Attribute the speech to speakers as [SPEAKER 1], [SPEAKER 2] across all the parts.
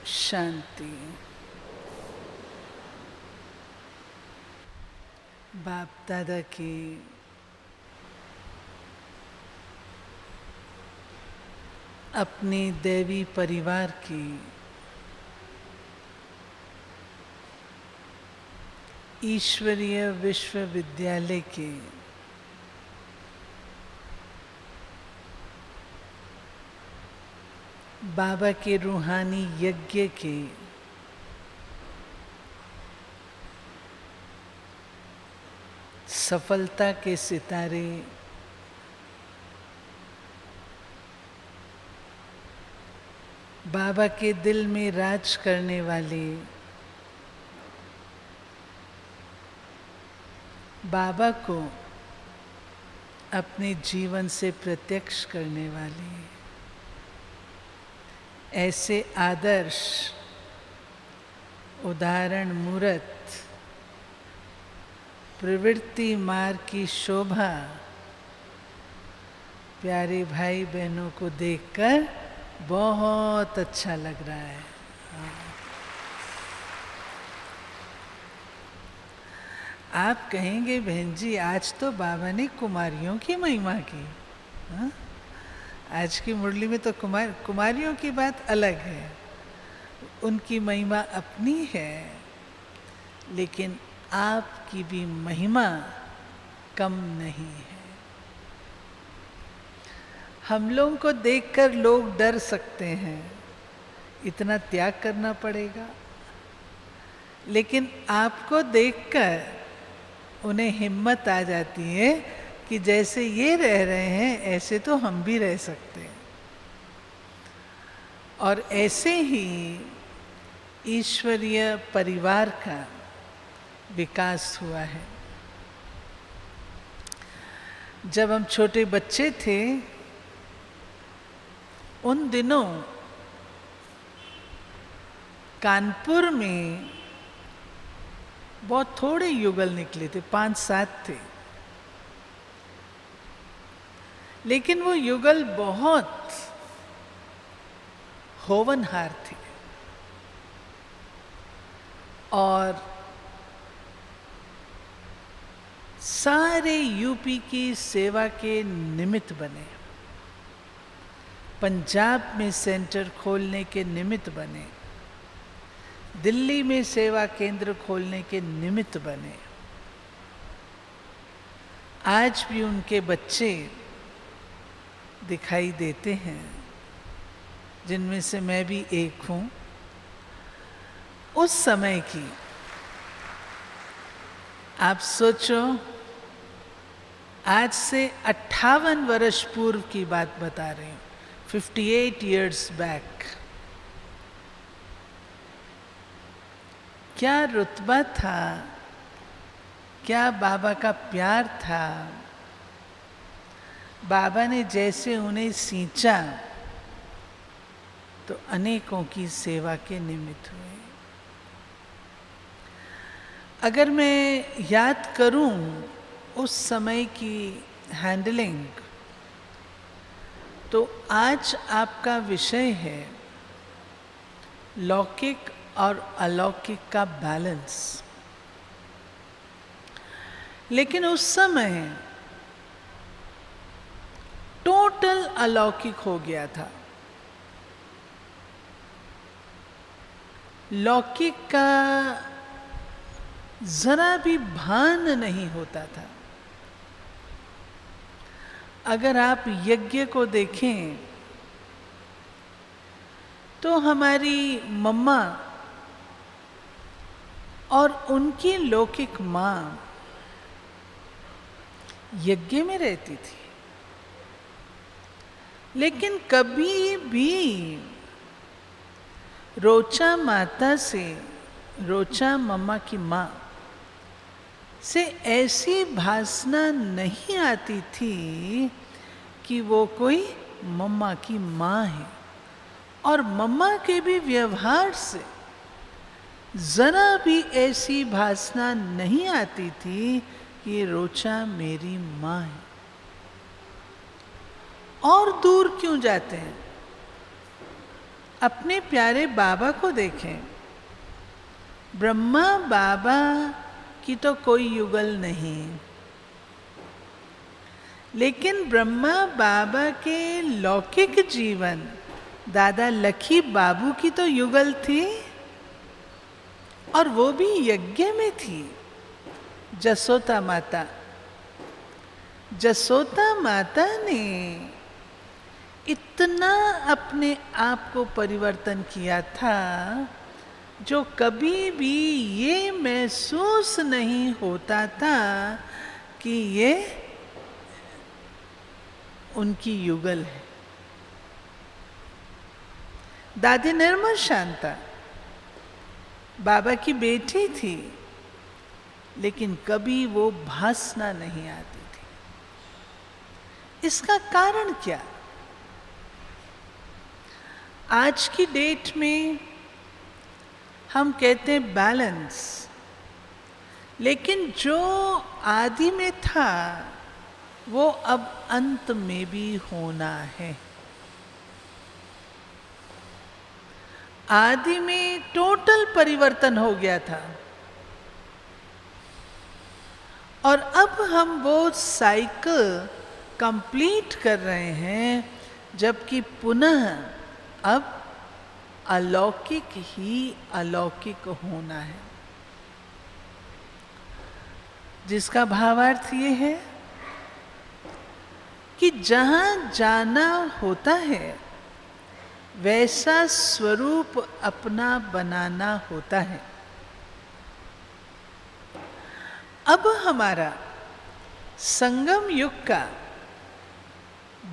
[SPEAKER 1] शांति। बाप दादा की अपने दैवी परिवार की ईश्वरीय विश्वविद्यालय के बाबा के रूहानी यज्ञ के सफलता के सितारे बाबा के दिल में राज करने वाले बाबा को अपने जीवन से प्रत्यक्ष करने वाले ऐसे आदर्श उदाहरण मूर्त प्रवृत्ति मार्ग की शोभा प्यारे भाई बहनों को देखकर बहुत अच्छा लग रहा है। आप कहेंगे बहन जी आज तो बाबा ने कुमारियों की महिमा की। हाँ? आज की मुरली में तो कुमारियों की बात अलग है, उनकी महिमा अपनी है, लेकिन आपकी भी महिमा कम नहीं है। हम लोगों को देखकर लोग डर सकते हैं, इतना त्याग करना पड़ेगा, लेकिन आपको देखकर उन्हें हिम्मत आ जाती है कि जैसे ये रह रहे हैं ऐसे तो हम भी रह सकते हैं। और ऐसे ही ईश्वरीय परिवार का विकास हुआ है। जब हम छोटे बच्चे थे उन दिनों कानपुर में बहुत थोड़े युगल निकले थे, 5-7 थे, लेकिन वो युगल बहुत होवनहार थे और सारे यूपी की सेवा के निमित्त बने, पंजाब में सेंटर खोलने के निमित्त बने, दिल्ली में सेवा केंद्र खोलने के निमित्त बने। आज भी उनके बच्चे दिखाई देते हैं, जिनमें से मैं भी एक हूँ। उस समय की आप सोचो, आज से 58 वर्ष पूर्व की बात बता रही हूँ, 58 years बैक। क्या रुतबा था, क्या बाबा का प्यार था। बाबा ने जैसे उन्हें सींचा तो अनेकों की सेवा के निमित्त हुए। अगर मैं याद करूं उस समय की हैंडलिंग, तो आज आपका विषय है लौकिक और अलौकिक का बैलेंस। लेकिन उस समय टोटल अलौकिक हो गया था। लौकिक का जरा भी भान नहीं होता था। अगर आप यज्ञ को देखें तो हमारी मम्मा और उनकी लौकिक माँ यज्ञ में रहती थी, लेकिन कभी भी रोचा माता से, रोचा मम्मा की माँ से ऐसी भासना नहीं आती थी कि वो कोई मम्मा की माँ है। और मम्मा के भी व्यवहार से जरा भी ऐसी भासना नहीं आती थी कि रोचा मेरी माँ है। और दूर क्यों जाते हैं? अपने प्यारे बाबा को देखें। ब्रह्मा बाबा की तो कोई युगल नहीं, लेकिन ब्रह्मा बाबा के लौकिक जीवन दादा लखी बाबू की तो युगल थी, और वो भी यज्ञ में थी। जसोदा माता, जसोदा माता ने इतना अपने आप को परिवर्तन किया था जो कभी भी ये महसूस नहीं होता था कि ये उनकी युगल है। दादी निर्मल शांता बाबा की बेटी थी, लेकिन कभी वो भासना नहीं आती थी। इसका कारण क्या? आज की डेट में हम कहते हैं बैलेंस, लेकिन जो आदि में था वो अब अंत में भी होना है। आदि में टोटल परिवर्तन हो गया था, और अब हम वो साइकिल कंप्लीट कर रहे हैं, जबकि पुनः अब अलौकिक ही अलौकिक होना है। जिसका भावार्थ ये है कि जहां जाना होता है वैसा स्वरूप अपना बनाना होता है। अब हमारा संगम युग का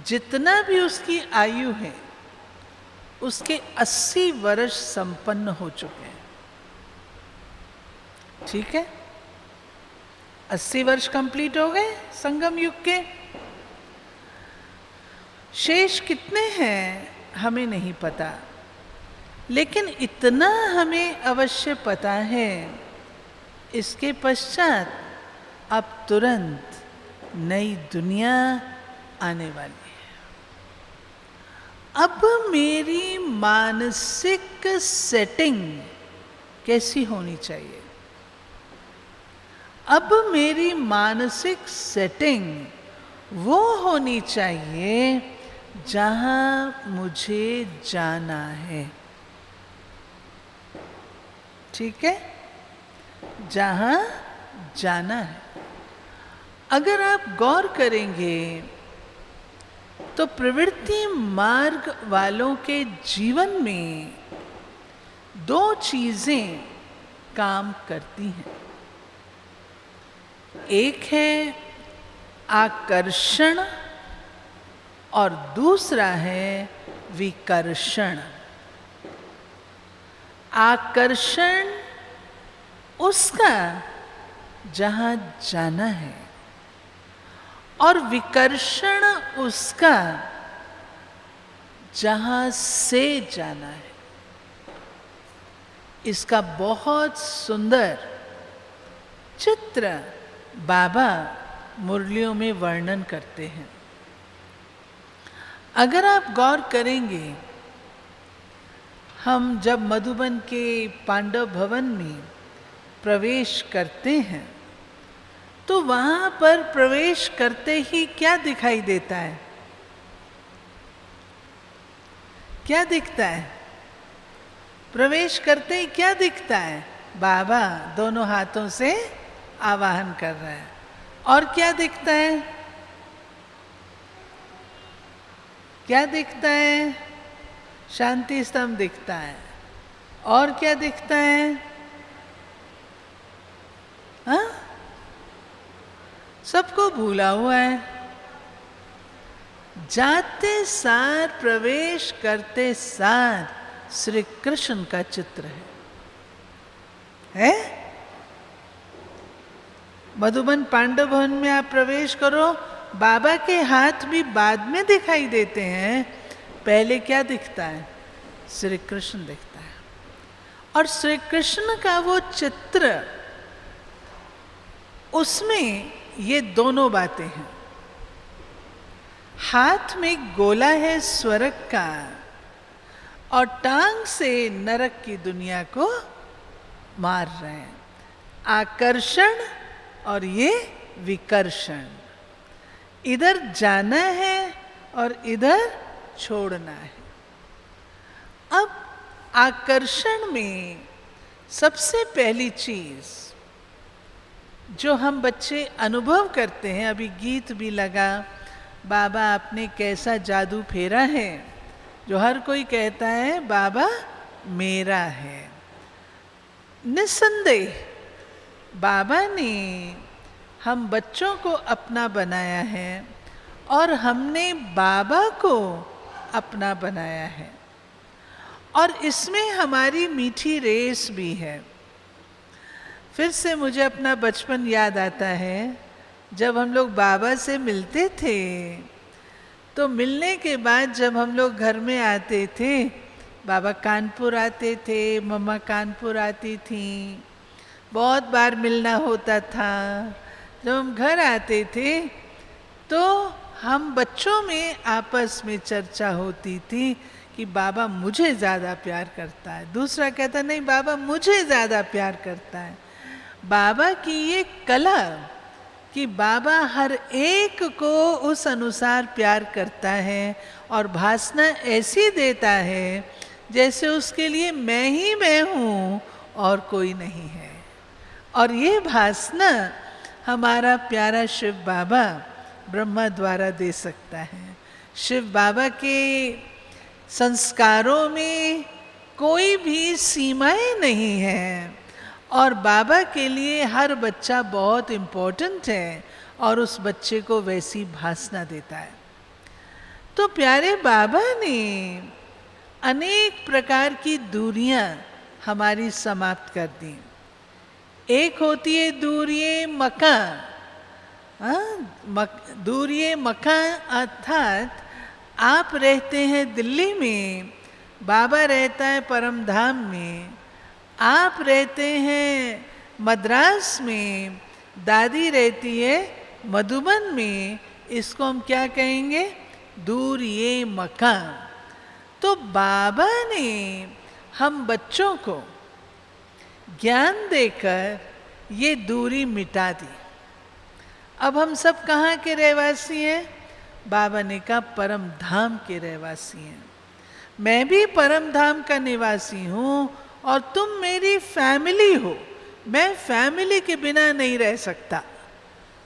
[SPEAKER 1] जितना भी उसकी आयु है, उसके 80 वर्ष संपन्न हो चुके हैं। ठीक है, 80 वर्ष कंप्लीट हो गए संगम युग के। शेष कितने हैं हमें नहीं पता, लेकिन इतना हमें अवश्य पता है, इसके पश्चात अब तुरंत नई दुनिया आने वाली है। अब मेरी मानसिक सेटिंग कैसी होनी चाहिए? अब मेरी मानसिक सेटिंग वो होनी चाहिए जहां मुझे जाना है। ठीक है, जहां जाना है। अगर आप गौर करेंगे तो प्रवृत्ति मार्ग वालों के जीवन में 2 चीजें काम करती हैं। एक है आकर्षण और दूसरा है विकर्षण। आकर्षण उसका जहां जाना है, और विकर्षण उसका जहां से जाना है। इसका बहुत सुंदर चित्र बाबा मुरलियों में वर्णन करते हैं। अगर आप गौर करेंगे, हम जब मधुबन के पांडव भवन में प्रवेश करते हैं तो वहां पर प्रवेश करते ही क्या दिखाई देता है? क्या दिखता है? प्रवेश करते ही क्या दिखता है? बाबा दोनों हाथों से आवाहन कर रहा है। और क्या दिखता है? क्या दिखता है? शांति स्तंभ दिखता है। और क्या दिखता है? हाँ, सबको भूला हुआ है। जाते सार, प्रवेश करते सार श्री कृष्ण का चित्र है? मधुबन पांडव भवन में आप प्रवेश करो, बाबा के हाथ भी बाद में दिखाई देते हैं, पहले क्या दिखता है? श्री कृष्ण दिखता है। और श्री कृष्ण का वो चित्र, उसमें ये दोनों बातें हैं। हाथ में गोला है स्वर्ग का, और टांग से नरक की दुनिया को मार रहे हैं। आकर्षण और ये विकर्षण, इधर जाना है और इधर छोड़ना है। अब आकर्षण में सबसे पहली चीज जो हम बच्चे अनुभव करते हैं, अभी गीत भी लगा, बाबा आपने कैसा जादू फेरा है, जो हर कोई कहता है बाबा मेरा है। निस्संदेह बाबा ने हम बच्चों को अपना बनाया है और हमने बाबा को अपना बनाया है, और इसमें हमारी मीठी रेस भी है। फिर से मुझे अपना बचपन याद आता है, जब हम लोग बाबा से मिलते थे तो मिलने के बाद जब हम लोग घर में आते थे, बाबा कानपुर आते थे, मम्मा कानपुर आती थी, बहुत बार मिलना होता था। जब हम घर आते थे तो हम बच्चों में आपस में चर्चा होती थी कि बाबा मुझे ज़्यादा प्यार करता है, दूसरा कहता नहीं बाबा मुझे ज़्यादा प्यार करता है। बाबा की ये कला कि बाबा हर एक को उस अनुसार प्यार करता है और भासना ऐसी देता है जैसे उसके लिए मैं ही मैं हूँ और कोई नहीं है। और ये भासना हमारा प्यारा शिव बाबा ब्रह्मा द्वारा दे सकता है। शिव बाबा के संस्कारों में कोई भी सीमाएं नहीं है और बाबा के लिए हर बच्चा बहुत इम्पोर्टेंट है और उस बच्चे को वैसी भासना देता है। तो प्यारे बाबा ने अनेक प्रकार की दूरियां हमारी समाप्त कर दी। एक होती है दूरिये मकान, दूरिये मकान अर्थात आप रहते हैं दिल्ली में, बाबा रहता है परम धाम में, आप रहते हैं मद्रास में, दादी रहती है मधुबन में, इसको हम क्या कहेंगे? दूर ये मकान। तो बाबा ने हम बच्चों को ज्ञान देकर ये दूरी मिटा दी। अब हम सब कहाँ के रहवासी हैं? बाबा ने कहा परम धाम के रहवासी हैं। मैं भी परम धाम का निवासी हूँ और तुम मेरी फैमिली हो। मैं फैमिली के बिना नहीं रह सकता,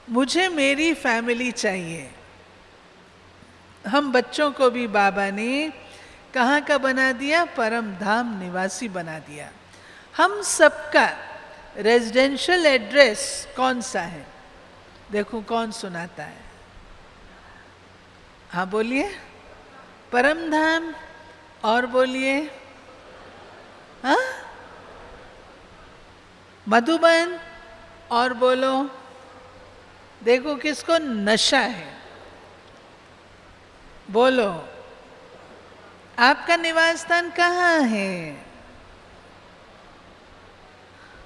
[SPEAKER 1] मुझे मेरी फैमिली चाहिए। हम बच्चों को भी बाबा ने कहाँ का बना दिया? परम धाम निवासी बना दिया। हम सबका रेजिडेंशियल एड्रेस कौन सा है? देखो कौन सुनाता है? हाँ बोलिए। परम धाम। और बोलिए। हाँ मधुबन। और बोलो। देखो किसको नशा है, बोलो। आपका निवास स्थान कहाँ है?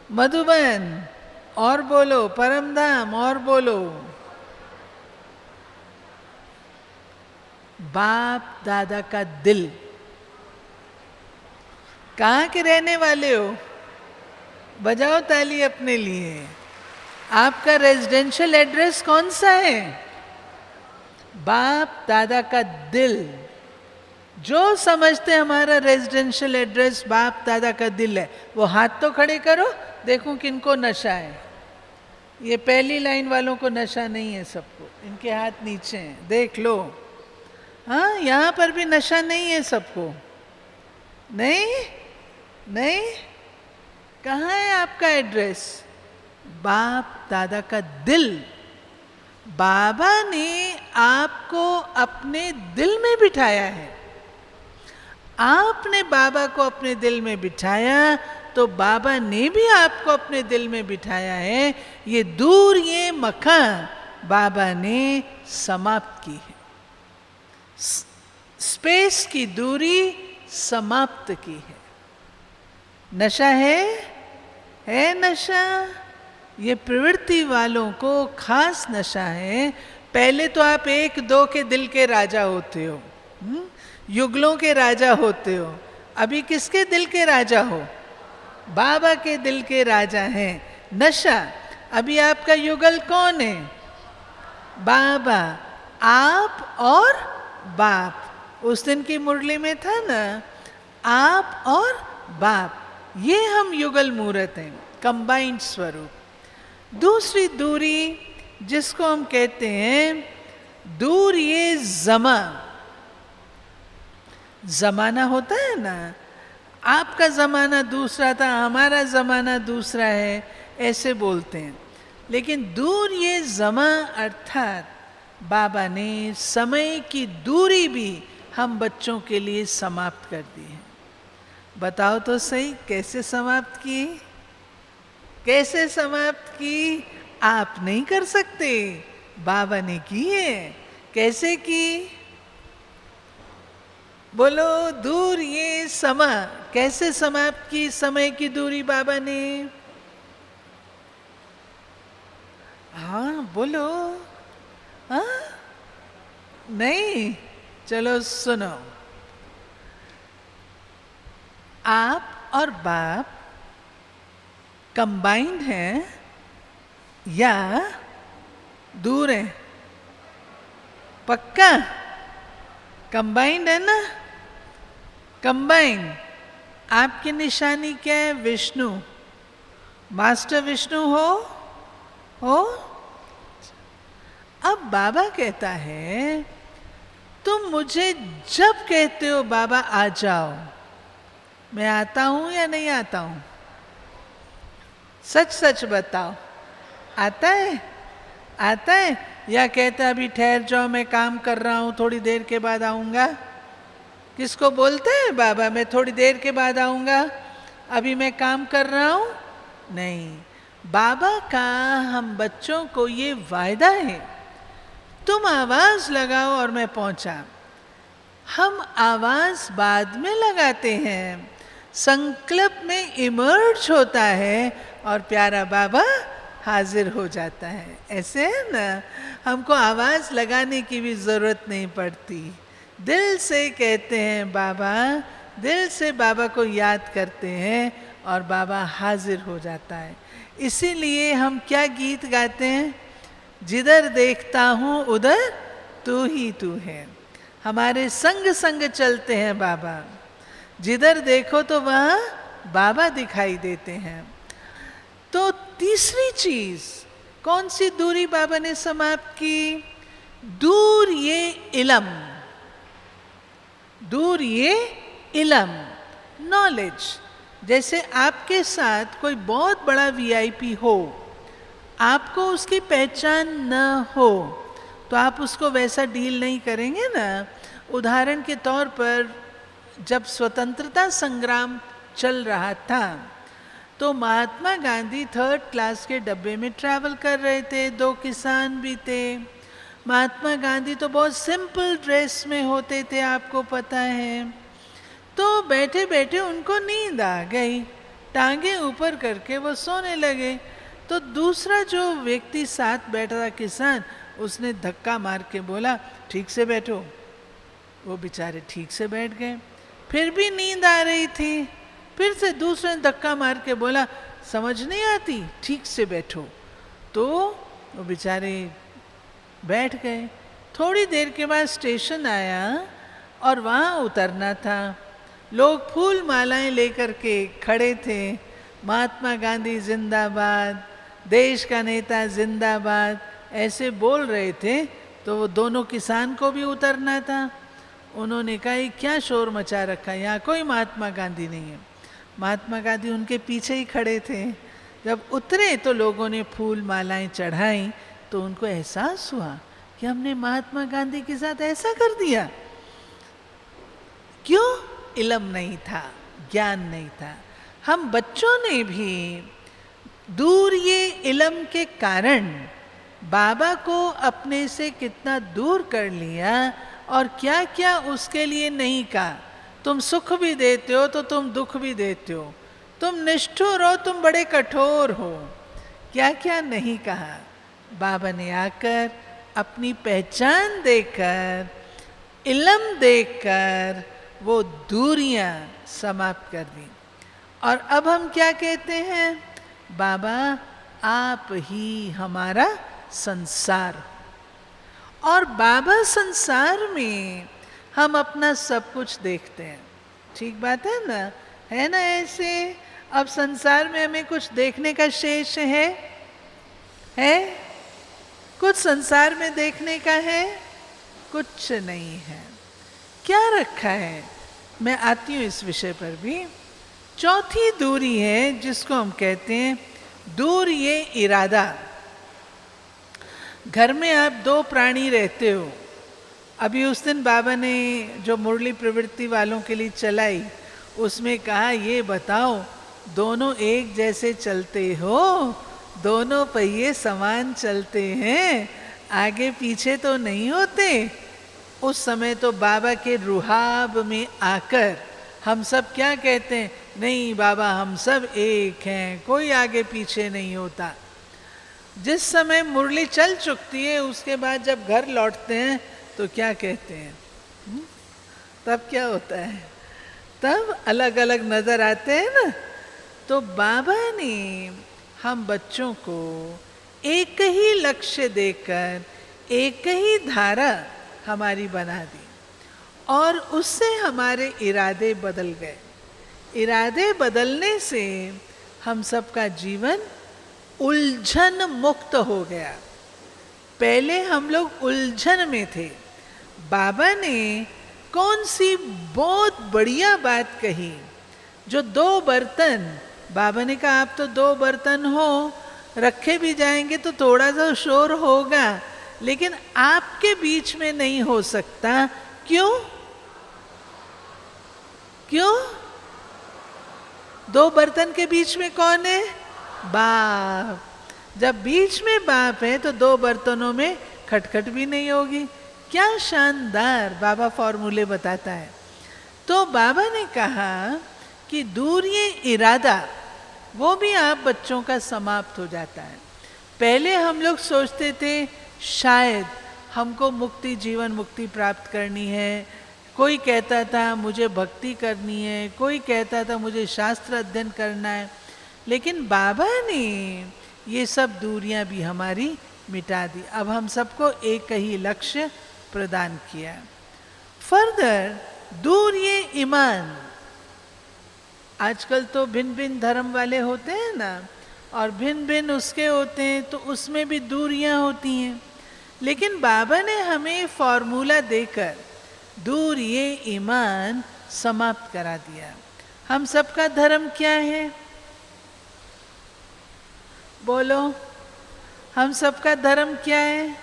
[SPEAKER 1] मधुबन। और बोलो। परम धाम। और बोलो। बाप दादा का दिल। कहाँ के रहने वाले हो? बजाओ ताली अपने लिए। आपका रेजिडेंशियल एड्रेस कौन सा है? बाप दादा का दिल। जो समझते हमारा रेजिडेंशियल एड्रेस बाप दादा का दिल है, वो हाथ तो खड़े करो, देखो किनको नशा है। ये पहली लाइन वालों को नशा नहीं है, सबको। इनके हाथ नीचे हैं, देख लो। हाँ यहाँ पर भी नशा नहीं है सबको? नहीं नहीं। कहाँ है आपका एड्रेस? बाप दादा का दिल। बाबा ने आपको अपने दिल में बिठाया है। आपने बाबा को अपने दिल में बिठाया तो बाबा ने भी आपको अपने दिल में बिठाया है। ये दूर ये मकान बाबा ने समाप्त की है। स्पेस की दूरी समाप्त की है। नशा है नशा। ये प्रवृत्ति वालों को खास नशा है। पहले तो आप एक दो के दिल के राजा होते हो, युगलों के राजा होते हो। अभी किसके दिल के राजा हो? बाबा के दिल के राजा हैं। नशा, अभी आपका युगल कौन है? बाबा, आप और बाप। उस दिन की मुरली में था ना, आप और बाप, ये हम युगल मूर्त हैं, कंबाइंड स्वरूप। दूसरी दूरी जिसको हम कहते हैं दूर, ये जमाना होता है ना, आपका जमाना दूसरा था, हमारा जमाना दूसरा है, ऐसे बोलते हैं। लेकिन दूर ये जमा अर्थात बाबा ने समय की दूरी भी हम बच्चों के लिए समाप्त कर दी है। बताओ तो सही, कैसे समाप्त की? कैसे समाप्त की? आप नहीं कर सकते, बाबा ने की है। कैसे की? बोलो, दूर ये समा कैसे समाप्त की? समय की दूरी बाबा ने। हाँ बोलो। हाँ नहीं, चलो सुनो। आप और बाप कंबाइंड हैं या दूर हैं? पक्का कंबाइंड है ना? कंबाइंड। आपकी निशानी क्या है? विष्णु, मास्टर विष्णु हो। अब बाबा कहता है तुम मुझे जब कहते हो बाबा आ जाओ, मैं आता हूं या नहीं आता हूं? सच सच बताओ, आता है? आता है या कहता है अभी ठहर जाओ, मैं काम कर रहा हूं, थोड़ी देर के बाद आऊंगा? किसको बोलते हैं बाबा मैं थोड़ी देर के बाद आऊंगा, अभी मैं काम कर रहा हूं? नहीं, बाबा का हम बच्चों को ये वायदा है, तुम आवाज लगाओ और मैं पहुंचा। हम आवाज बाद में लगाते हैं, संकल्प में इमर्ज होता है और प्यारा बाबा हाजिर हो जाता है। ऐसे है ना, हमको आवाज लगाने की भी जरूरत नहीं पड़ती, दिल से कहते हैं बाबा, दिल से बाबा को याद करते हैं और बाबा हाजिर हो जाता है। इसीलिए हम क्या गीत गाते हैं? जिधर देखता हूँ उधर तू ही तू है। हमारे संग संग चलते हैं बाबा, जिधर देखो तो वहाँ बाबा दिखाई देते हैं। तो तीसरी चीज कौन सी दूरी बाबा ने समाप्त की? दूर ये इलम, दूर ये इलम, नॉलेज। जैसे आपके साथ कोई बहुत बड़ा वीआईपी हो, आपको उसकी पहचान न हो तो आप उसको वैसा डील नहीं करेंगे ना। उदाहरण के तौर पर जब स्वतंत्रता संग्राम चल रहा था तो महात्मा गांधी 3rd क्लास के डब्बे में ट्रैवल कर रहे थे, 2 किसान भी थे। महात्मा गांधी तो बहुत सिंपल ड्रेस में होते थे, आपको पता है। तो बैठे बैठे उनको नींद आ गई, टांगे ऊपर करके वो सोने लगे। तो दूसरा जो व्यक्ति साथ बैठा था किसान, उसने धक्का मार के बोला ठीक से बैठो। वो बेचारे ठीक से बैठ गए, फिर भी नींद आ रही थी। फिर से दूसरे ने धक्का मार के बोला समझ नहीं आती, ठीक से बैठो। तो वो बेचारे बैठ गए। थोड़ी देर के बाद स्टेशन आया और वहाँ उतरना था। लोग फूल मालाएं लेकर के खड़े थे, महात्मा गांधी जिंदाबाद, देश का नेता जिंदाबाद, ऐसे बोल रहे थे। तो वो दोनों किसान को भी उतरना था। उन्होंने कहा ये क्या शोर मचा रखा है, यहाँ कोई महात्मा गांधी नहीं है। महात्मा गांधी उनके पीछे ही खड़े थे। जब उतरे तो लोगों ने फूल मालाएं चढ़ाई, तो उनको एहसास हुआ कि हमने महात्मा गांधी के साथ ऐसा कर दिया। क्यों? इल्म नहीं था, ज्ञान नहीं था। हम बच्चों ने भी दूर ये इल्म के कारण बाबा को अपने से कितना दूर कर लिया और क्या क्या उसके लिए नहीं कहा। तुम सुख भी देते हो तो तुम दुख भी देते हो, तुम निष्ठुर हो, तुम बड़े कठोर हो, क्या क्या नहीं कहा। बाबा ने आकर अपनी पहचान देकर, इल्म देकर वो दूरियां समाप्त कर दी। और अब हम क्या कहते हैं? बाबा आप ही हमारा संसार। और बाबा संसार में हम अपना सब कुछ देखते हैं। ठीक बात है ना? है ना ऐसे? अब संसार में हमें कुछ देखने का शेष है? कुछ संसार में देखने का है? कुछ नहीं है। क्या रखा है? मैं आती हूं इस विषय पर भी। चौथी दूरी है जिसको हम कहते हैं दूर ये इरादा। घर में आप दो प्राणी रहते हो। अभी उस दिन बाबा ने जो मुरली प्रवृत्ति वालों के लिए चलाई, उसमें कहा ये बताओ दोनों एक जैसे चलते हो, दोनों पहिए समान चलते हैं, आगे पीछे तो नहीं होते। उस समय तो बाबा के रुहाब में आकर हम सब क्या कहते हैं? नहीं बाबा हम सब एक हैं, कोई आगे पीछे नहीं होता। जिस समय मुरली चल चुकती है उसके बाद जब घर लौटते हैं तो क्या कहते हैं? तब क्या होता है? तब अलग अलग नजर आते हैं ना। तो बाबा ने हम बच्चों को एक ही लक्ष्य देकर एक ही धारा हमारी बना दी और उससे हमारे इरादे बदल गए। इरादे बदलने से हम सबका जीवन उलझन मुक्त हो गया। पहले हम लोग उलझन में थे। बाबा ने कौन सी बहुत बढ़िया बात कही। जो दो बर्तन, बाबा ने कहा आप तो दो बर्तन हो, रखे भी जाएंगे तो थोड़ा सा शोर होगा, लेकिन आपके बीच में नहीं हो सकता। क्यों? क्यों? दो बर्तन के बीच में कौन है? बाप। जब बीच में बाप है तो दो बर्तनों में खटखट भी नहीं होगी। क्या शानदार बाबा फॉर्मूले बताता है। तो बाबा ने कहा कि दूर ये इरादा वो भी आप बच्चों का समाप्त हो जाता है। पहले हम लोग सोचते थे शायद हमको मुक्ति, जीवन मुक्ति प्राप्त करनी है। कोई कहता था मुझे भक्ति करनी है, कोई कहता था मुझे शास्त्र अध्ययन करना है। लेकिन बाबा ने ये सब दूरियां भी हमारी मिटा दी। अब हम सबको एक ही लक्ष्य प्रदान किया। फर्दर दूर ये ईमान। आजकल तो भिन्न भिन्न धर्म वाले होते हैं ना, और भिन्न भिन्न उसके होते हैं, तो उसमें भी दूरियां होती हैं। लेकिन बाबा ने हमें फॉर्मूला देकर दूर ये ईमान समाप्त करा दिया। हम सबका धर्म क्या है? बोलो, हम सबका धर्म क्या है?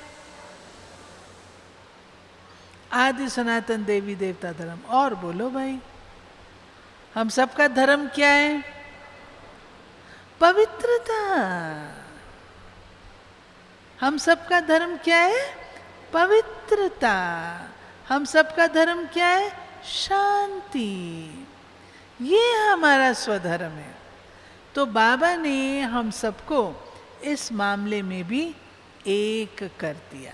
[SPEAKER 1] आदि सनातन देवी देवता धर्म। और बोलो भाई, हम सबका धर्म क्या है? पवित्रता। हम सबका धर्म क्या है? पवित्रता। हम सबका धर्म क्या है? शांति। ये हमारा स्वधर्म है। तो बाबा ने हम सबको इस मामले में भी एक कर दिया।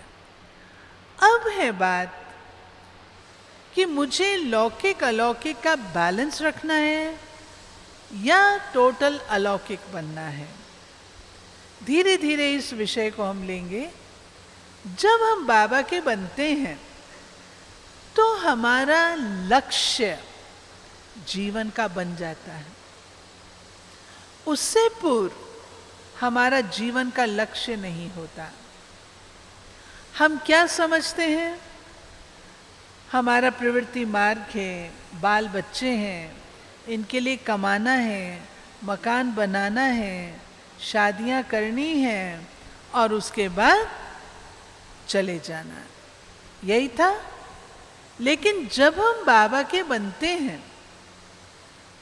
[SPEAKER 1] अब है बात कि मुझे लौकिक अलौकिक का बैलेंस रखना है या टोटल अलौकिक बनना है। धीरे धीरे इस विषय को हम लेंगे। जब हम बाबा के बनते हैं तो हमारा लक्ष्य जीवन का बन जाता है। उससे पूर्व हमारा जीवन का लक्ष्य नहीं होता। हम क्या समझते हैं? हमारा प्रवृत्ति मार्ग है, बाल बच्चे हैं, इनके लिए कमाना है, मकान बनाना है, शादियां करनी हैं और उसके बाद चले जाना। यही था। लेकिन जब हम बाबा के बनते हैं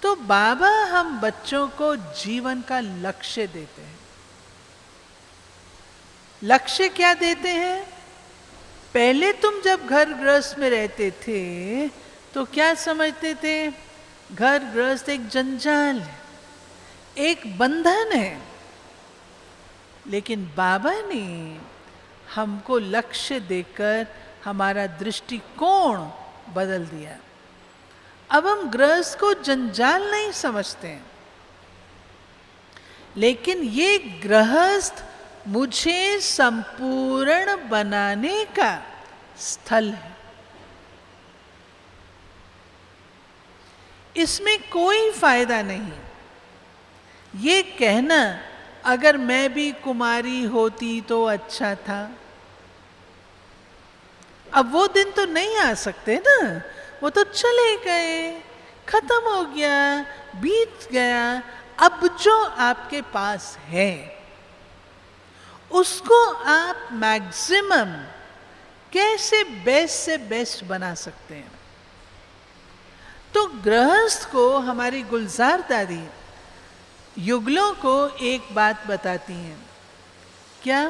[SPEAKER 1] तो बाबा हम बच्चों को जीवन का लक्ष्य देते हैं। लक्ष्य क्या देते हैं? पहले तुम जब घर गृहस्थ में रहते थे तो क्या समझते थे? घर गृहस्थ एक जंजाल है, एक बंधन है। लेकिन बाबा ने हमको लक्ष्य देकर हमारा दृष्टिकोण बदल दिया। अब हम गृहस्थ को जंजाल नहीं समझते हैं, लेकिन ये गृहस्थ मुझे संपूर्ण बनाने का स्थल है। इसमें कोई फायदा नहीं ये कहना अगर मैं भी कुमारी होती तो अच्छा था। अब वो दिन तो नहीं आ सकते ना, वो तो चले गए, खत्म हो गया, बीत गया। अब जो आपके पास है उसको आप मैक्सिमम कैसे बेस्ट से बेस्ट बना सकते हैं। तो गृहस्थ को हमारी गुलजार दादी युगलों को एक बात बताती हैं, क्या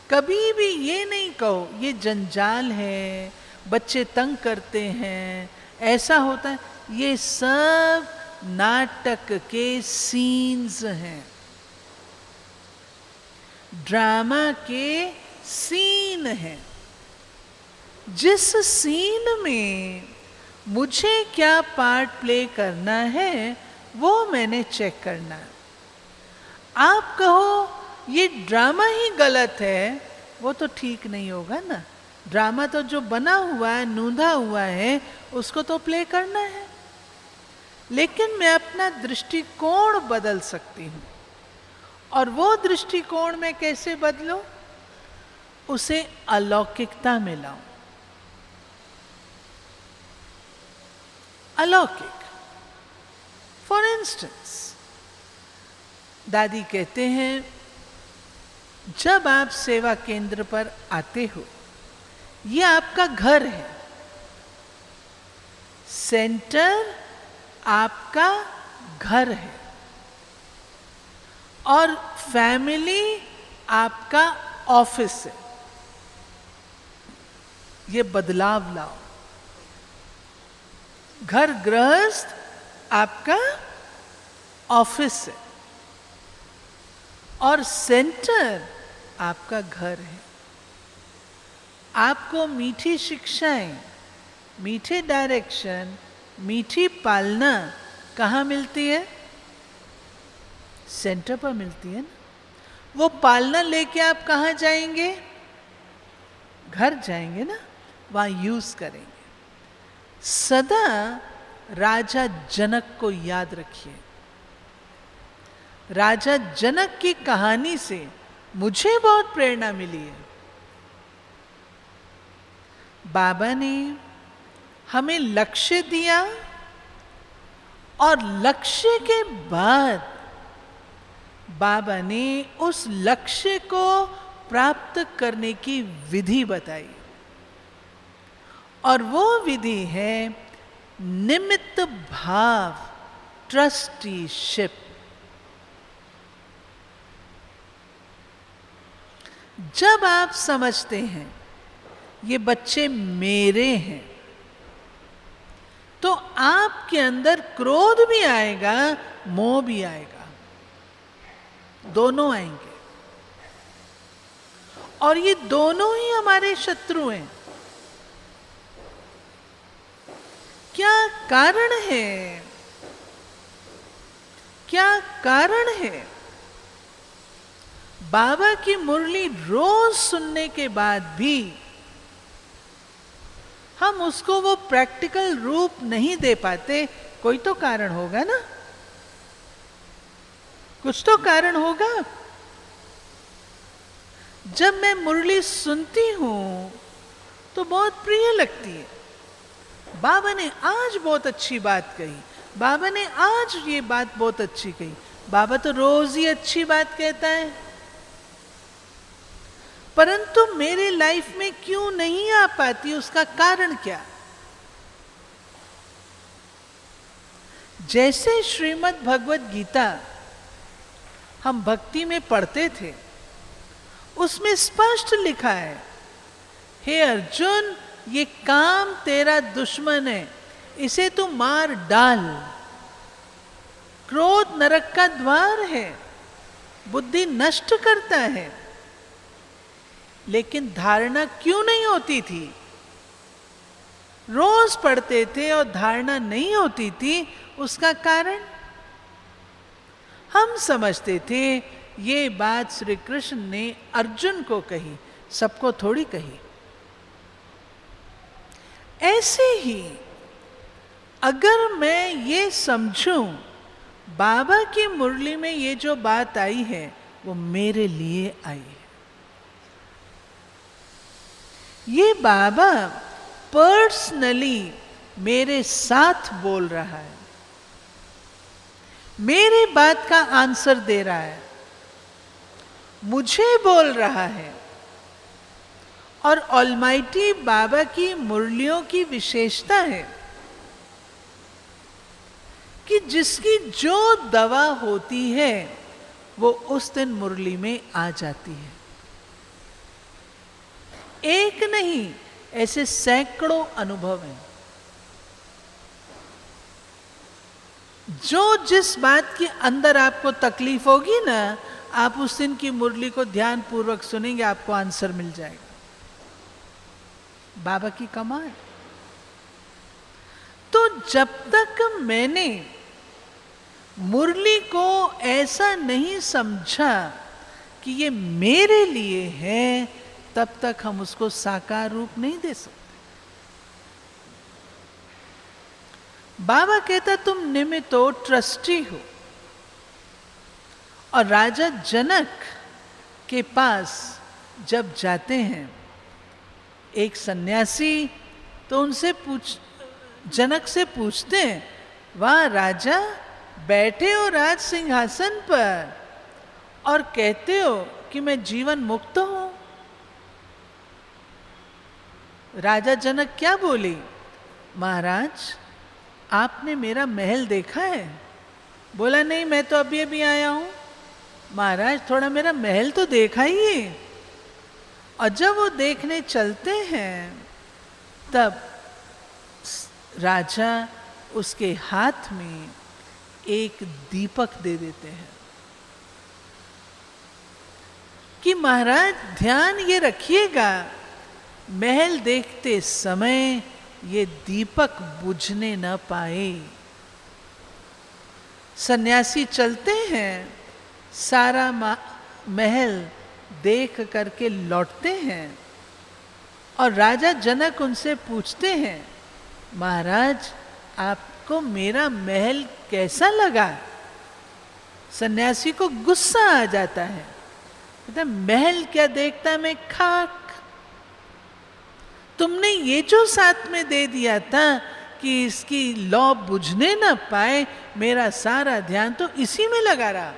[SPEAKER 1] कभी भी ये नहीं कहो ये जंजाल है, बच्चे तंग करते हैं, ऐसा होता है। ये सब नाटक के सीन्स हैं, ड्रामा के सीन हैं। जिस सीन में मुझे क्या पार्ट प्ले करना है वो मैंने चेक करना है। आप कहो ये ड्रामा ही गलत है, वो तो ठीक नहीं होगा ना। ड्रामा तो जो बना हुआ है, नूंधा हुआ है, उसको तो प्ले करना है। लेकिन मैं अपना दृष्टिकोण बदल सकती हूँ, और वो दृष्टिकोण में कैसे बदलूं? उसे अलौकिकता में लाऊं। अलौकिक, फॉर इंस्टेंस, दादी कहते हैं जब आप सेवा केंद्र पर आते हो, ये आपका घर है, सेंटर आपका घर है, और फैमिली आपका ऑफिस है। ये बदलाव लाओ। घर गृहस्थ आपका ऑफिस है और सेंटर आपका घर है। आपको मीठी शिक्षाएं, मीठे डायरेक्शन, मीठी पालना कहाँ मिलती है? सेंटर पर मिलती है ना। वो पालना लेके आप कहाँ जाएंगे? घर जाएंगे ना, वहां यूज करेंगे। सदा राजा जनक को याद रखिए। राजा जनक की कहानी से मुझे बहुत प्रेरणा मिली है। बाबा ने हमें लक्ष्य दिया और लक्ष्य के बाद बाबा ने उस लक्ष्य को प्राप्त करने की विधि बताई, और वो विधि है निमित्त भाव, ट्रस्टीशिप। जब आप समझते हैं ये बच्चे मेरे हैं, तो आपके अंदर क्रोध भी आएगा, मोह भी आएगा, दोनों आएंगे। और ये दोनों ही हमारे शत्रु हैं। क्या कारण है? क्या कारण है? बाबा की मुरली रोज सुनने के बाद भी हम उसको वो प्रैक्टिकल रूप नहीं दे पाते। कोई तो कारण होगा ना, कुछ तो कारण होगा। जब मैं मुरली सुनती हूं तो बहुत प्रिय लगती है। बाबा ने आज बहुत अच्छी बात कही, बाबा ने आज ये बात बहुत अच्छी कही। बाबा तो रोज ही अच्छी बात कहता है, परंतु मेरे लाइफ में क्यों नहीं आ पाती? उसका कारण क्या? जैसे श्रीमद् भगवद गीता हम भक्ति में पढ़ते थे, उसमें स्पष्ट लिखा है, हे अर्जुन, ये काम तेरा दुश्मन है, इसे तू मार डाल। क्रोध नरक का द्वार है, बुद्धि नष्ट करता है। लेकिन धारणा क्यों नहीं होती थी? रोज पढ़ते थे और धारणा नहीं होती थी, उसका कारण हम समझते थे ये बात श्री कृष्ण ने अर्जुन को कही, सबको थोड़ी कही। ऐसे ही अगर मैं ये समझूं बाबा की मुरली में ये जो बात आई है वो मेरे लिए आई है, ये बाबा पर्सनली मेरे साथ बोल रहा है, मेरी बात का आंसर दे रहा है, मुझे बोल रहा है। और ऑलमाइटी बाबा की मुरलियों की विशेषता है कि जिसकी जो दवा होती है वो उस दिन मुरली में आ जाती है। एक नहीं, ऐसे सैकड़ों अनुभव हैं। जो जिस बात के अंदर आपको तकलीफ होगी ना, आप उस दिन की मुरली को ध्यान पूर्वक सुनेंगे, आपको आंसर मिल जाएगा। बाबा की कमाल। तो जब तक मैंने मुरली को ऐसा नहीं समझा कि ये मेरे लिए है, तब तक हम उसको साकार रूप नहीं दे सकते। बाबा कहता तुम निमित्त हो, ट्रस्टी हो। और राजा जनक के पास जब जाते हैं एक सन्यासी, तो उनसे जनक से पूछते हैं, वाह राजा, बैठे हो राज सिंहासन पर और कहते हो कि मैं जीवन मुक्त हूं। राजा जनक क्या बोले, महाराज आपने मेरा महल देखा है? बोला नहीं, मैं तो अभी अभी आया हूं। महाराज थोड़ा मेरा महल तो देखा ही है। और जब वो देखने चलते हैं तब राजा उसके हाथ में एक दीपक दे देते हैं कि महाराज ध्यान ये रखिएगा, महल देखते समय ये दीपक बुझने न पाए। सन्यासी चलते हैं, सारा महल देख करके लौटते हैं और राजा जनक उनसे पूछते हैं, महाराज आपको मेरा महल कैसा लगा? सन्यासी को गुस्सा आ जाता है, कहता महल क्या देखता है, मैं खाक। तुमने ये जो साथ में दे दिया था कि इसकी लौ बुझने ना पाए, मेरा सारा ध्यान तो इसी में लगा रहा।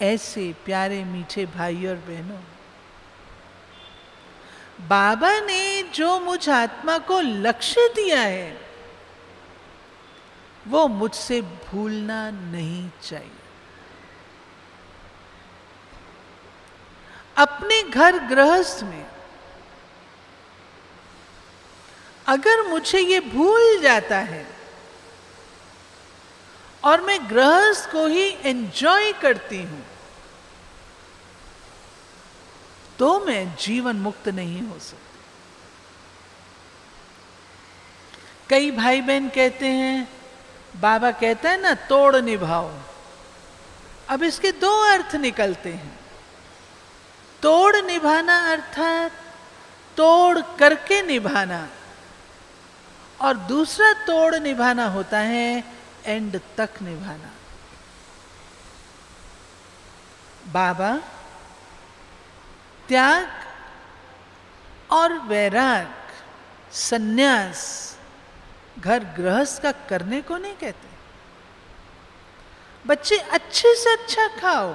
[SPEAKER 1] ऐसे प्यारे मीठे भाई और बहनों, बाबा ने जो मुझ आत्मा को लक्ष्य दिया है वो मुझसे भूलना नहीं चाहिए। अपने घर गृहस्थ में अगर मुझे ये भूल जाता है और मैं गृहस्थ को ही एंजॉय करती हूं, तो मैं जीवन मुक्त नहीं हो सकती। कई भाई बहन कहते हैं, बाबा कहता है ना तोड़ निभाओ। अब इसके दो अर्थ निकलते हैं। तोड़ निभाना अर्थात तोड़ करके निभाना, और दूसरा तोड़ निभाना होता है एंड तक निभाना। बाबा त्याग और वैराग, सन्यास घर गृहस्थ का करने को नहीं कहते। बच्चे अच्छे से अच्छा खाओ,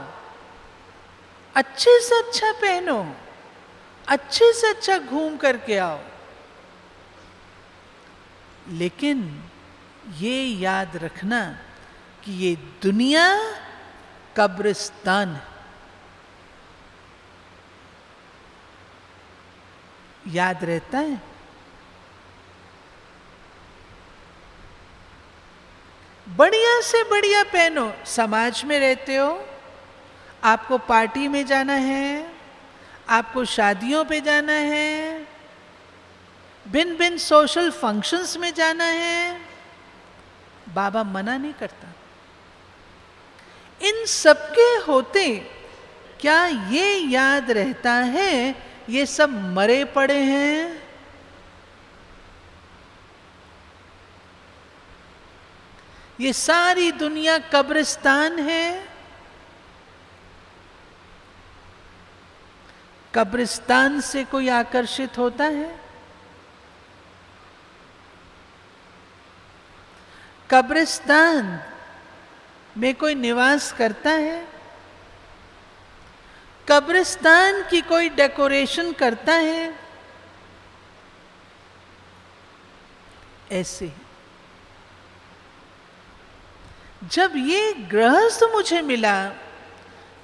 [SPEAKER 1] अच्छे से अच्छा पहनो, अच्छे से अच्छा घूम करके आओ, लेकिन ये याद रखना कि ये दुनिया कब्रिस्तान है। याद रहता है? बढ़िया से बढ़िया पहनो। समाज में रहते हो, आपको पार्टी में जाना है, आपको शादियों पे जाना है, भिन्न भिन्न सोशल फंक्शंस में जाना है, बाबा मना नहीं करता। इन सबके होते क्या ये याद रहता है ये सब मरे पड़े हैं? ये सारी दुनिया कब्रिस्तान है? कब्रिस्तान से कोई आकर्षित होता है? कब्रिस्तान में कोई निवास करता है? कब्रिस्तान की कोई डेकोरेशन करता है? ऐसे जब ये गृहस्थ मुझे मिला,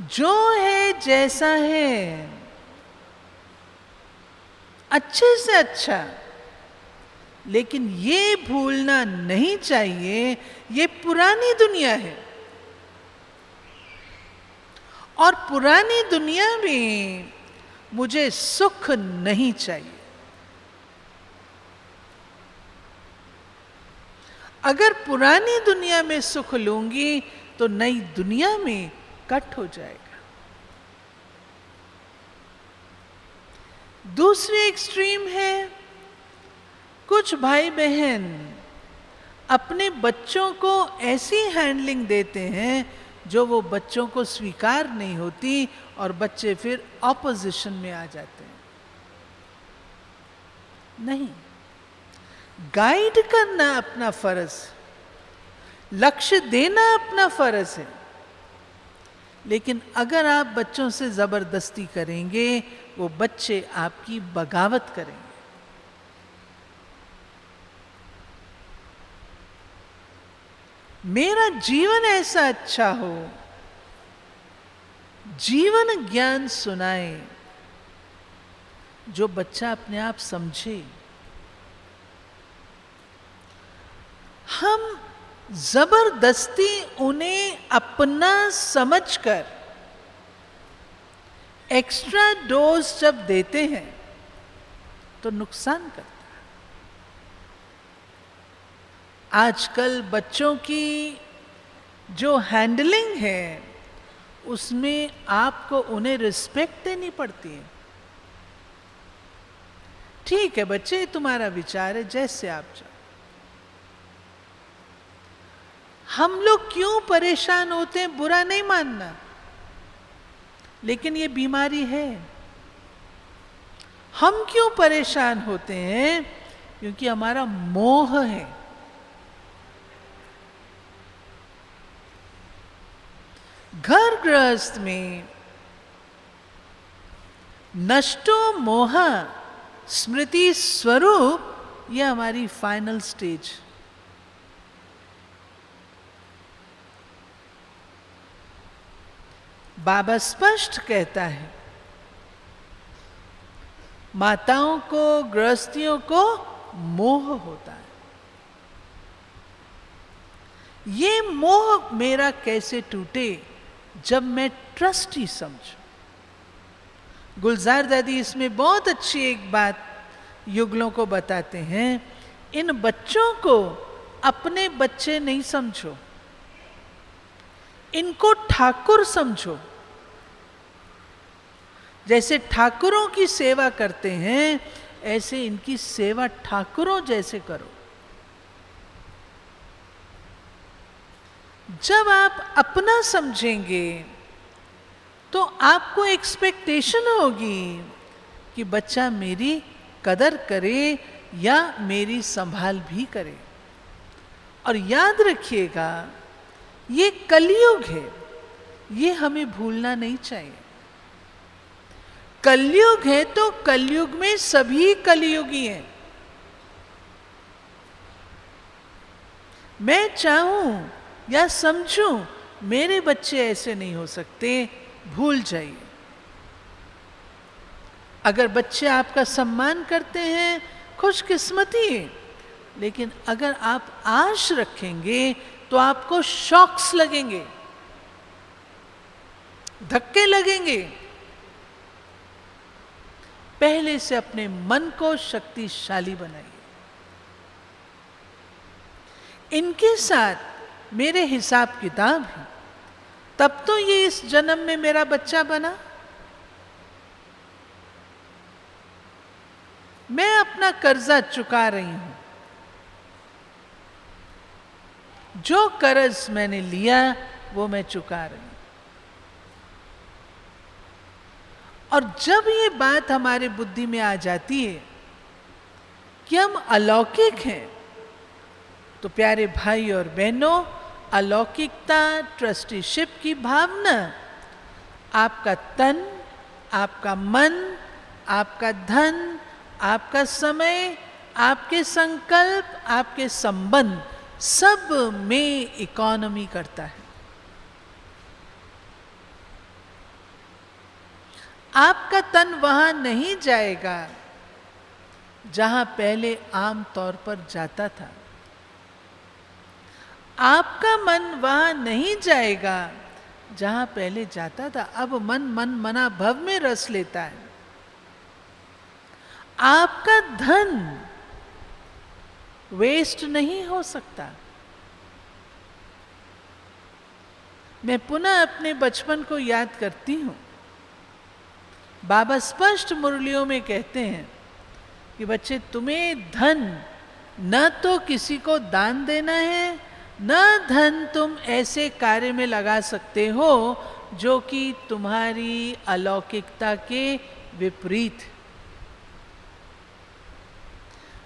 [SPEAKER 1] जो है जैसा है, अच्छे से अच्छा, लेकिन ये भूलना नहीं चाहिए ये पुरानी दुनिया है, और पुरानी दुनिया में मुझे सुख नहीं चाहिए। अगर पुरानी दुनिया में सुख लूंगी तो नई दुनिया में कट हो जाएगा। दूसरी एक्सट्रीम है, कुछ भाई बहन अपने बच्चों को ऐसी हैंडलिंग देते हैं जो वो बच्चों को स्वीकार नहीं होती, और बच्चे फिर ऑपोजिशन में आ जाते हैं। नहीं, गाइड करना अपना फर्ज, लक्ष्य देना अपना फर्ज है, लेकिन अगर आप बच्चों से जबरदस्ती करेंगे वो बच्चे आपकी बगावत करेंगे। मेरा जीवन ऐसा अच्छा हो, जीवन ज्ञान सुनाए जो बच्चा अपने आप समझे। हम जबरदस्ती उन्हें अपना समझकर एक्स्ट्रा डोज जब देते हैं तो नुकसान करता है। आजकल बच्चों की जो हैंडलिंग है उसमें आपको उन्हें रिस्पेक्ट देनी पड़ती है। ठीक है बच्चे, तुम्हारा विचार है, जैसे आप चाहो। हम लोग क्यों परेशान होते हैं, बुरा नहीं मानना, लेकिन ये बीमारी है। हम क्यों परेशान होते हैं? क्योंकि हमारा मोह है। घर गृहस्थ में नष्टो मोह स्मृति स्वरूप, यह हमारी फाइनल स्टेज। बाबा स्पष्ट कहता है, माताओं को, गृहस्थियों को मोह होता है। ये मोह मेरा कैसे टूटे? जब मैं ट्रस्टी समझूं। गुलजार दादी इसमें बहुत अच्छी एक बात युगलों को बताते हैं, इन बच्चों को अपने बच्चे नहीं समझो, इनको ठाकुर समझो। जैसे ठाकुरों की सेवा करते हैं, ऐसे इनकी सेवा ठाकुरों जैसे करो। जब आप अपना समझेंगे तो आपको एक्सपेक्टेशन होगी कि बच्चा मेरी कदर करे या मेरी संभाल भी करे। और याद रखिएगा, ये कलयुग है, ये हमें भूलना नहीं चाहिए। कलयुग है तो कलयुग में सभी कलयुगी हैं। मैं चाहूं या समझूं मेरे बच्चे ऐसे नहीं हो सकते, भूल जाइए। अगर बच्चे आपका सम्मान करते हैं, खुशकिस्मती है, लेकिन अगर आप आश रखेंगे तो आपको शॉक्स लगेंगे, धक्के लगेंगे। पहले से अपने मन को शक्तिशाली बनाइए। इनके साथ मेरे हिसाब किताब है, तब तो ये इस जन्म में मेरा बच्चा बना। मैं अपना कर्जा चुका रही हूं। जो कर्ज मैंने लिया वो मैं चुका रही हूं। और जब ये बात हमारे बुद्धि में आ जाती है कि हम अलौकिक हैं, तो प्यारे भाई और बहनों, अलौकिकता, ट्रस्टीशिप की भावना आपका तन, आपका मन, आपका धन, आपका समय, आपके संकल्प, आपके संबंध, सब में इकोनॉमी करता है। आपका तन वहां नहीं जाएगा जहां पहले आम तौर पर जाता था। आपका मन वहां नहीं जाएगा जहां पहले जाता था। अब मन मना भव में रस लेता है। आपका धन वेस्ट नहीं हो सकता। मैं पुनः अपने बचपन को याद करती हूं। बाबा स्पष्ट मुरलियों में कहते हैं कि बच्चे, तुम्हें धन न तो किसी को दान देना है, न धन तुम ऐसे कार्य में लगा सकते हो जो कि तुम्हारी अलौकिकता के विपरीत।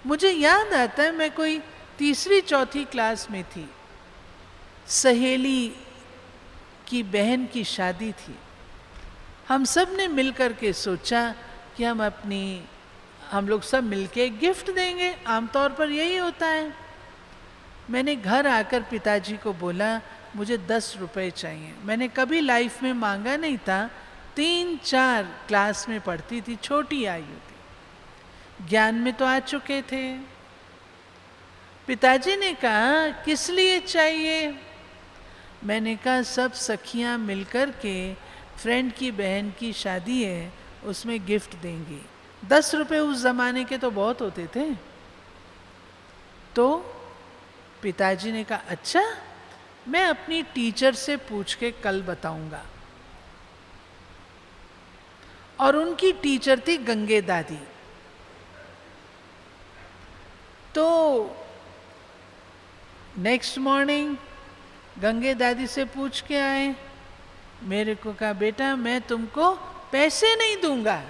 [SPEAKER 1] मुझे याद आता है, मैं कोई तीसरी चौथी क्लास में थी। सहेली की बहन की शादी थी। हम सब ने मिलकर के सोचा कि हम लोग सब मिलके गिफ्ट देंगे। आमतौर पर यही होता है। मैंने घर आकर पिताजी को बोला, मुझे 10 रुपए चाहिए। मैंने कभी लाइफ में मांगा नहीं था। 3-4 क्लास में पढ़ती थी, छोटी आयु थी, ज्ञान में तो आ चुके थे। पिताजी ने कहा, किस लिए चाहिए? मैंने कहा, सब सखियां मिलकर के फ्रेंड की बहन की शादी है, उसमें गिफ्ट देंगी। 10 रुपए उस जमाने के तो बहुत होते थे। तो पिताजी ने कहा, अच्छा, मैं अपनी टीचर से पूछ के कल बताऊंगा। और उनकी टीचर थी गंगे दादी। तो नेक्स्ट मॉर्निंग गंगे दादी से पूछ के आए। मेरे को कहा, बेटा, मैं तुमको पैसे नहीं दूंगा,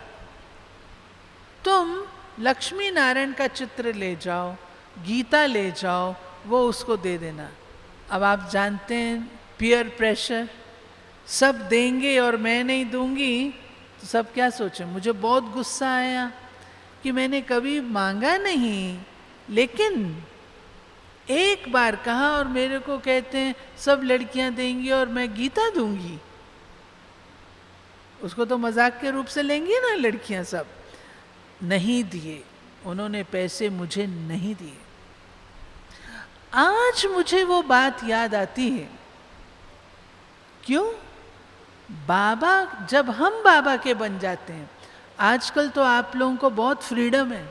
[SPEAKER 1] तुम लक्ष्मी नारायण का चित्र ले जाओ, गीता ले जाओ, वो उसको दे देना। अब आप जानते हैं पीयर प्रेशर, सब देंगे और मैं नहीं दूंगी तो सब क्या सोचें। मुझे बहुत गुस्सा आया कि मैंने कभी मांगा नहीं, लेकिन एक बार कहा और मेरे को कहते हैं सब लड़कियां देंगी और मैं गीता दूंगी। उसको तो मजाक के रूप से लेंगी ना लड़कियां सब। नहीं दिए उन्होंने पैसे, मुझे नहीं दिए। आज मुझे वो बात याद आती है। क्यों? बाबा, जब हम बाबा के बन जाते हैं, आजकल तो आप लोगों को बहुत फ्रीडम है।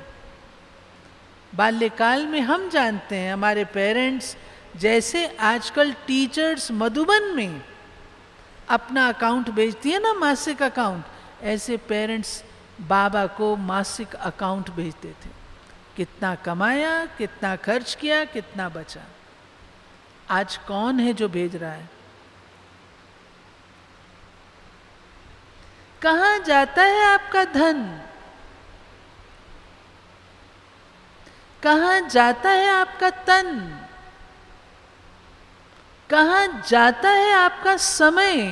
[SPEAKER 1] बाल्यकाल में हम जानते हैं हमारे पेरेंट्स, जैसे आजकल टीचर्स मधुबन में अपना अकाउंट भेजती है ना, मासिक अकाउंट, ऐसे पेरेंट्स बाबा को मासिक अकाउंट भेजते थे। कितना कमाया, कितना खर्च किया, कितना बचा। आज कौन है जो भेज रहा है? कहां जाता है आपका धन? कहां जाता है आपका तन? कहां जाता है आपका समय?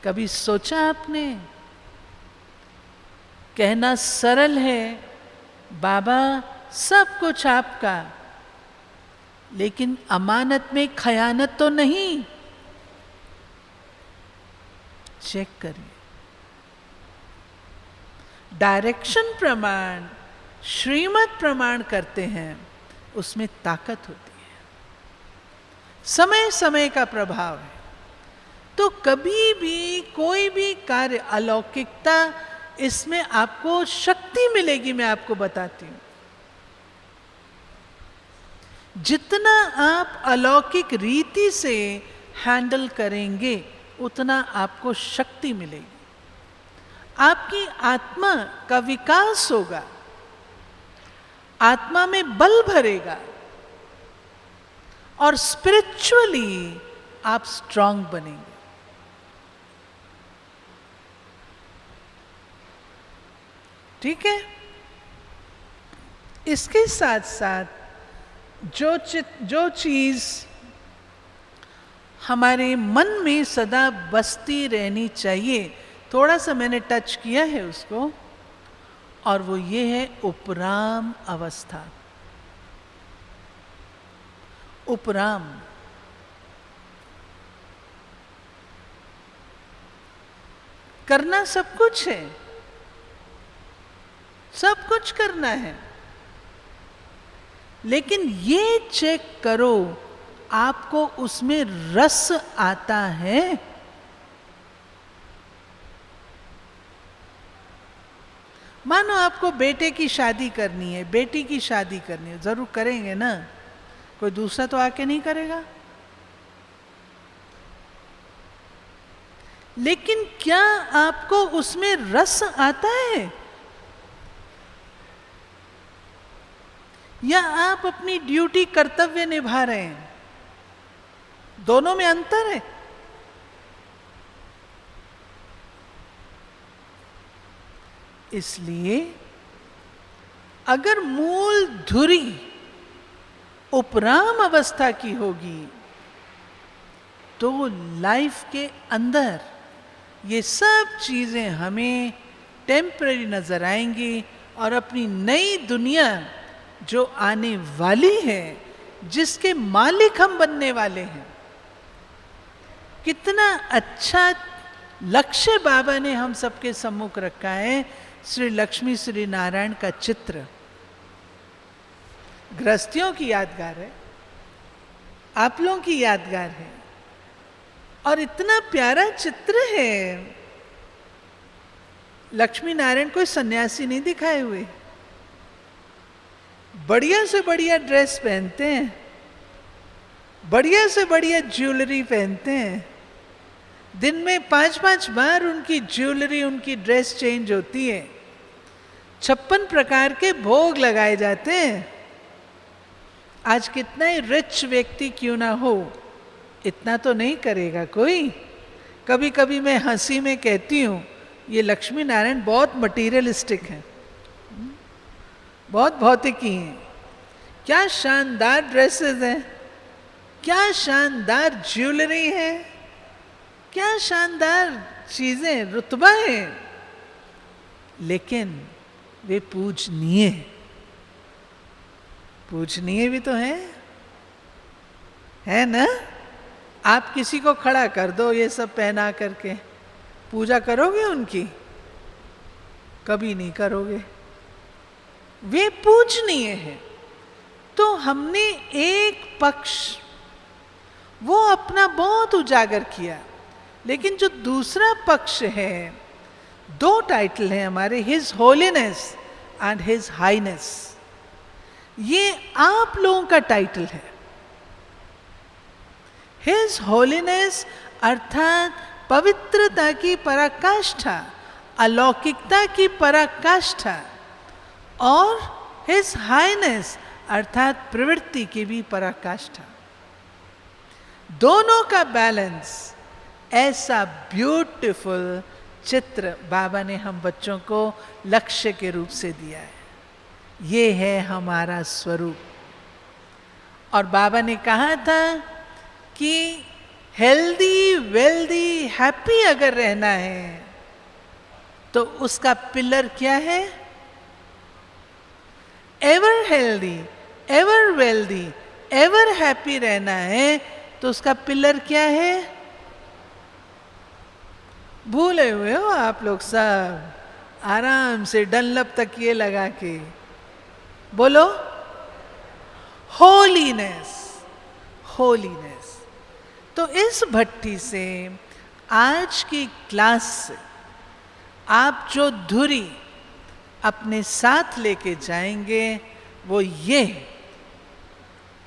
[SPEAKER 1] कभी सोचा आपने? कहना सरल है, बाबा सब कुछ आपका, लेकिन अमानत में खयानत तो नहीं। चेक करिए। डायरेक्शन प्रमाण, श्रीमत प्रमाण करते हैं, उसमें ताकत होती है। समय समय का प्रभाव है। तो कभी भी कोई भी कार्य अलौकिकता इसमें आपको शक्ति मिलेगी, मैं आपको बताती हूं। जितना आप अलौकिक रीति से हैंडल करेंगे उतना आपको शक्ति मिलेगी, आपकी आत्मा का विकास होगा, आत्मा में बल भरेगा और स्पिरिचुअली आप स्ट्रांग बनेंगे। ठीक है। इसके साथ साथ जो चीज हमारे मन में सदा बसती रहनी चाहिए, थोड़ा सा मैंने टच किया है उसको, और वो ये है उपराम अवस्था। उपराम करना सब कुछ है, सब कुछ करना है, लेकिन ये चेक करो आपको उसमें रस आता है। मानो आपको बेटे की शादी करनी है, बेटी की शादी करनी है, जरूर करेंगे ना, कोई दूसरा तो आके नहीं करेगा। लेकिन क्या आपको उसमें रस आता है, या आप अपनी ड्यूटी कर्तव्य निभा रहे हैं? दोनों में अंतर है। इसलिए अगर मूल धुरी उपराम अवस्था की होगी तो लाइफ के अंदर ये सब चीजें हमें टेम्पररी नजर आएंगी, और अपनी नई दुनिया जो आने वाली है, जिसके मालिक हम बनने वाले हैं, कितना अच्छा लक्ष्य बाबा ने हम सबके सम्मुख रखा है। श्री लक्ष्मी श्री नारायण का चित्र गृहस्थियों की यादगार है, आप लोगों की यादगार है, और इतना प्यारा चित्र है। लक्ष्मी नारायण कोई सन्यासी नहीं दिखाए हुए, बढ़िया से बढ़िया ड्रेस पहनते हैं, बढ़िया से बढ़िया ज्वेलरी पहनते हैं, दिन में 5-5 बार उनकी ज्वेलरी, उनकी ड्रेस चेंज होती है, 56 प्रकार के भोग लगाए जाते हैं। आज कितना ही रिच व्यक्ति क्यों ना हो, इतना तो नहीं करेगा कोई। कभी कभी मैं हंसी में कहती हूँ ये लक्ष्मी नारायण बहुत मटीरियलिस्टिक हैं, बहुत भौतिकी हैं। क्या शानदार ड्रेसेस हैं, क्या शानदार ज्वेलरी है, क्या शानदार चीजें, रुतबा है, लेकिन वे पूजनीय, पूजनीय भी तो है ना। आप किसी को खड़ा कर दो ये सब पहना करके, पूजा करोगे उनकी? कभी नहीं करोगे। वे पूजनीय है। तो हमने एक पक्ष वो अपना बहुत उजागर किया, लेकिन जो दूसरा पक्ष है, 2 टाइटल हैं हमारे, his holiness and his Highness, ये आप लोगों का टाइटल है। हिज होलीनेस अर्थात पवित्रता की पराकाष्ठा, अलौकिकता की पराकाष्ठा, और हिज हाईनेस अर्थात प्रवृत्ति की भी पराकाष्ठा। दोनों का बैलेंस, ऐसा ब्यूटीफुल चित्र बाबा ने हम बच्चों को लक्ष्य के रूप से दिया है। ये है हमारा स्वरूप। और बाबा ने कहा था कि हेल्दी, वेल्दी, हैप्पी अगर रहना है तो उसका पिलर क्या है? Ever healthy, ever wealthy, ever happy रहना है तो उसका पिलर क्या है? भूले हुए हो आप लोग सब, आराम से डनलप तक ये लगा के बोलो, होलीनेस, होलीनेस। तो इस भट्टी से, आज की क्लास से आप जो धुरी अपने साथ लेके जाएंगे वो ये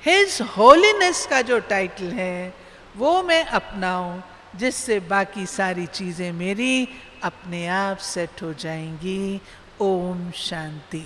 [SPEAKER 1] हिज होलीनेस का जो टाइटल है वो मैं अपनाऊं, जिससे बाकी सारी चीजें मेरी अपने आप सेट हो जाएंगी। ओम शांति।